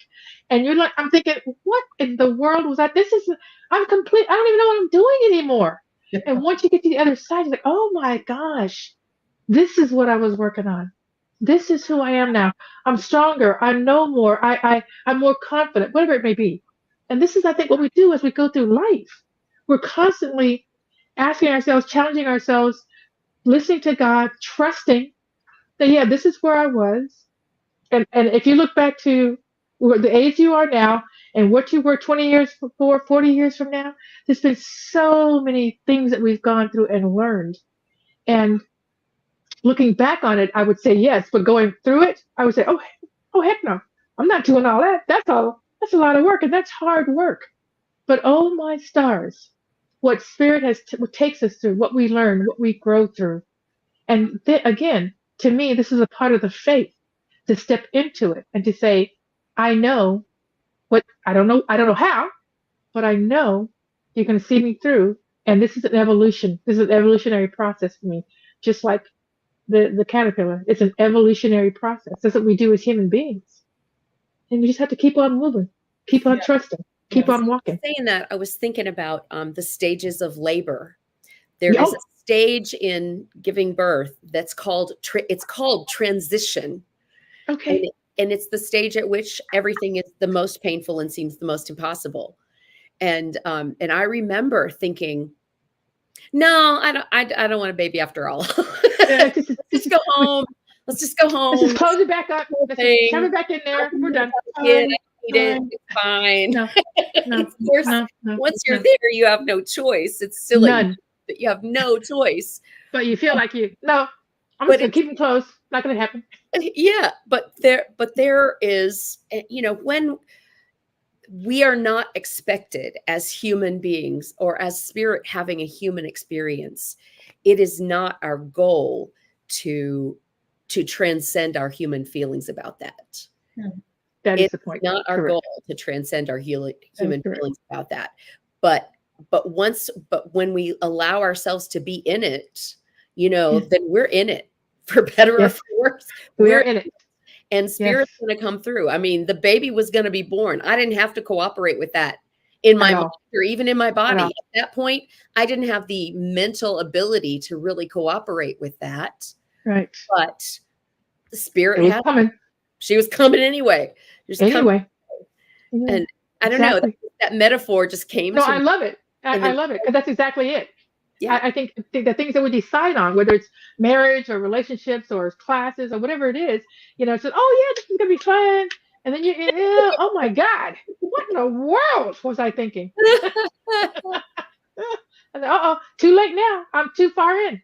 And you're like, I'm thinking, what in the world was that? I'm complete. I don't even know what I'm doing anymore. And once you get to the other side, you're like, oh my gosh, this is what I was working on. This is who I am now. I'm stronger. I know more. I'm more confident, whatever it may be. And this is, I think, what we do as we go through life. We're constantly asking ourselves, challenging ourselves, listening to God, trusting that, this is where I was. And if you look back to the age you are now and what you were 20 years before, 40 years from now, there's been so many things that we've gone through and learned. And looking back on it, I would say yes, but going through it, I would say, oh heck no, I'm not doing all that. That's a lot of work, and that's hard work. But oh my stars, what Spirit what takes us through, what we learn, what we grow through. And again, to me, this is a part of the faith, to step into it and to say, I know what I don't know how, but I know you're going to see me through. And this is an evolution. This is an evolutionary process for me, just like the caterpillar. It's an evolutionary process. That's what we do as human beings. And you just have to keep on moving, keep on trusting, keep on walking. Saying that, I was thinking about the stages of labor. There is a stage in giving birth that's called it's called transition. Okay. And it's the stage at which everything is the most painful and seems the most impossible. And I remember thinking, no, I don't want a baby after all. Just go home. Let's just go home. Let's just close it back up. Let's just shove it back in there. We're done. I need it. It's fine. No, once you're there, you have no choice. It's silly that you have no choice. But you feel like I'm just gonna keep them closed. Not gonna happen. Yeah, but there is, when we are not expected as human beings or as spirit having a human experience, it is not our goal to transcend our human feelings about that. That is the point. It's not our goal to transcend our human feelings about that. But when we allow ourselves to be in it, then we're in it, for better or for worse. We're in it. And spirit's going to come through. I mean, the baby was going to be born. I didn't have to cooperate with that in my mind or even in my body. At that point, I didn't have the mental ability to really cooperate with that. Right. But the spirit was coming. She was coming anyway. Anyway. And I don't know, that metaphor just came to me. I love it. I love it because that's exactly it. Yeah. I think the things that we decide on, whether it's marriage or relationships or classes or whatever it is, it says, oh yeah, this is gonna be fun. And then oh my God, what in the world was I thinking? Uh-oh, too late now. I'm too far in.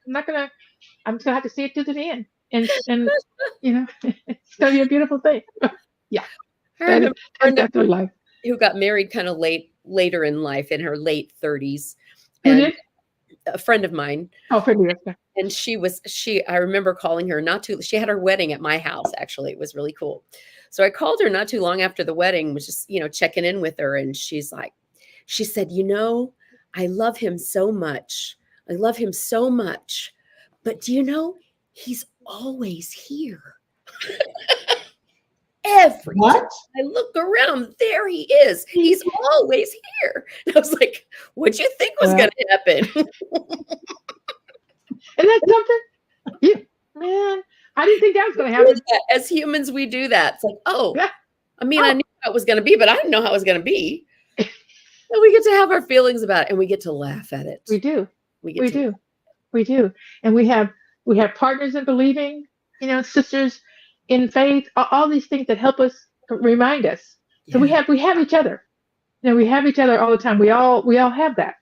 I'm just gonna have to see it to the end. And it's gonna be a beautiful thing. Yeah. I remember that's life. Who got married kind of later in life, in her late 30s. Who did? A friend of mine. Oh, friend of yours. And I remember calling her she had her wedding at my house, actually. It was really cool. So I called her not too long after the wedding, was just, checking in with her. And she said, I love him so much. I love him so much. But do you know, he's always here. Every time I look around, there he is. He's always here. And I was like, what'd you think was going to happen? And that's something, man, I didn't think that was going to happen. As humans, we do that. It's like, I knew how it was going to be, but I didn't know how it was going to be. And we get to have our feelings about it, and we get to laugh at it. We do. We do. And we have partners in believing, sisters in faith, all these things that help us, remind us. So we have each other. We have each other all the time. We all have that.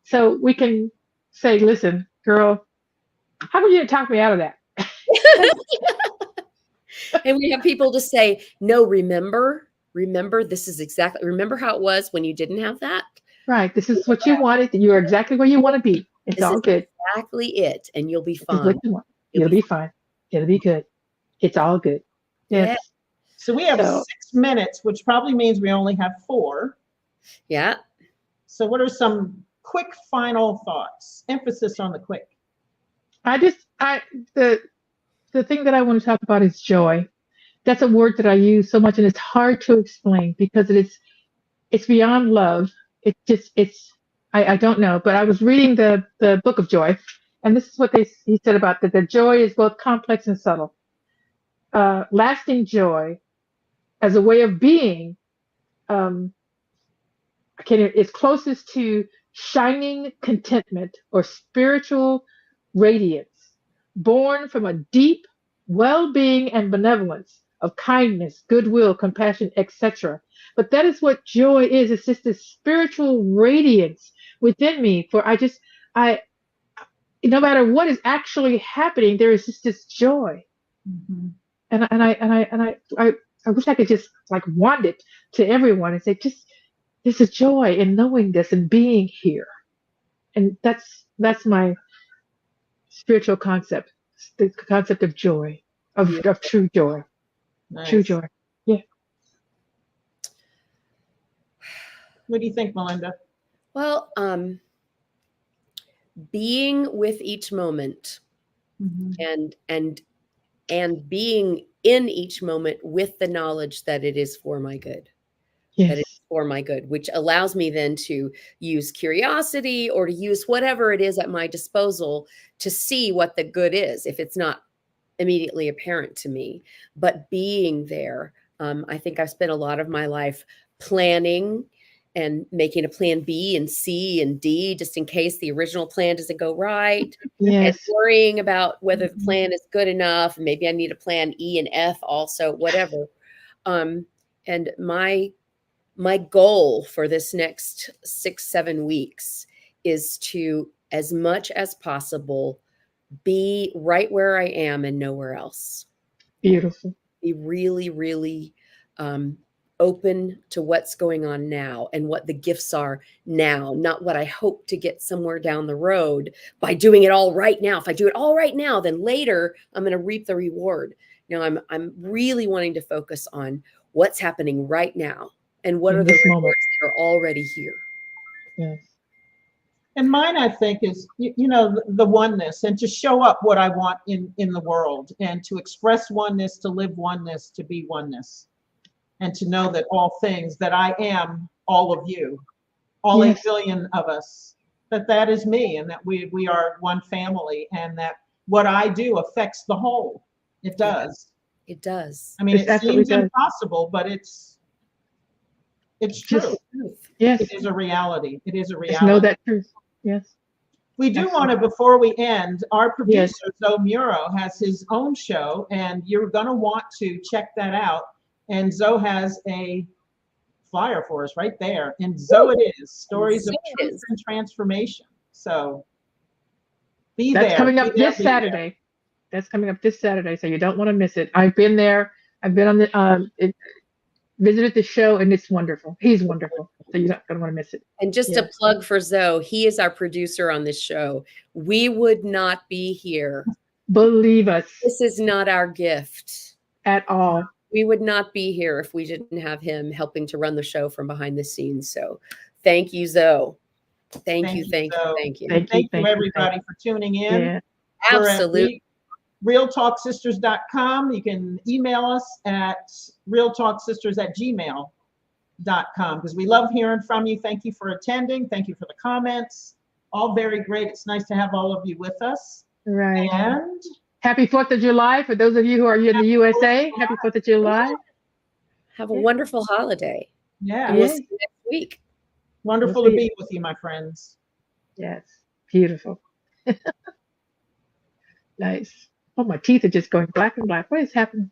So we can say, listen, girl, how about you talk me out of that? And we have people to say, no, remember, this is remember how it was when you didn't have that? Right. This is what you wanted. You are exactly where you want to be. It's all good. Exactly it. And you'll be fine. You'll be fine. It'll be good. It's all good. Yes. Yeah. So we have 6 minutes, which probably means we only have 4. Yeah. So what are some quick final thoughts? Emphasis on the quick. The thing that I want to talk about is joy. That's a word that I use so much, and it's hard to explain because it's beyond love. I don't know, but I was reading the book of Joy, and this is what he said about that. The joy is both complex and subtle. Lasting joy as a way of being is closest to shining contentment or spiritual radiance, born from a deep well-being and benevolence of kindness, goodwill, compassion, etc. But that is what joy is. It's just this spiritual radiance within me. For no matter what is actually happening, there is just this joy. Mm-hmm. And I wish I could just wand it to everyone and say, just there's a joy in knowing this and being here. And that's my spiritual concept, the concept of joy, of true joy. Nice. True joy. Yeah. What do you think, Melinda? Well, being with each moment and being in each moment with the knowledge that it is for my good. That it's for my good, which allows me then to use curiosity or to use whatever it is at my disposal to see what the good is, if it's not immediately apparent to me. But being there, I think I've spent a lot of my life planning and making a plan B and C and D, just in case the original plan doesn't go right. And worrying about whether the plan is good enough. And maybe I need a plan E and F also, whatever. And my goal for this next 6-7 weeks is to, as much as possible, be right where I am and nowhere else. Beautiful. Be really, really open to what's going on now and what the gifts are now, not what I hope to get somewhere down the road by doing it all right now. If I do it all right now, then later I'm going to reap the reward. I'm really wanting to focus on what's happening right now and what are the rewards that are already here. Yes. And mine, I think, is, the oneness, and to show up what I want in the world, and to express oneness, to live oneness, to be oneness, and to know that all things, that I am all of you, all 8 billion of us, that is me, and that we are one family, and that what I do affects the whole. It does. It does. I mean, it seems impossible, but it's true. Yes. It is a reality. It is a reality. Just know that truth. Yes. We do want to, before we end, our producer, Zoe Muro, has his own show, and you're going to want to check that out. And Zoe has a flyer for us right there. And Zoe it is, Stories of Truth and Transformation. So be there. That's coming up this Saturday. That's coming up this Saturday, so you don't want to miss it. I've been there. I've been on the visited the show, and it's wonderful. He's wonderful, so you're not going to want to miss it. And just a plug for Zoe, he is our producer on this show. We would not be here. Believe us. This is not our gift. At all. We would not be here if we didn't have him helping to run the show from behind the scenes. So thank you, Zoe. Thank you, everybody, for tuning in. Yeah. Absolutely. realtalksisters.com. You can email us at realtalksisters@gmail.com, because we love hearing from you. Thank you for attending. Thank you for the comments. All very great. It's nice to have all of you with us. Right. And happy 4th of July for those of you who are in the USA. Happy 4th of July. Have a wonderful holiday. Yeah. And we'll see you next week. Wonderful to be with you, my friends. Yes. Beautiful. Nice. Oh, my teeth are just going black and black. What is happening?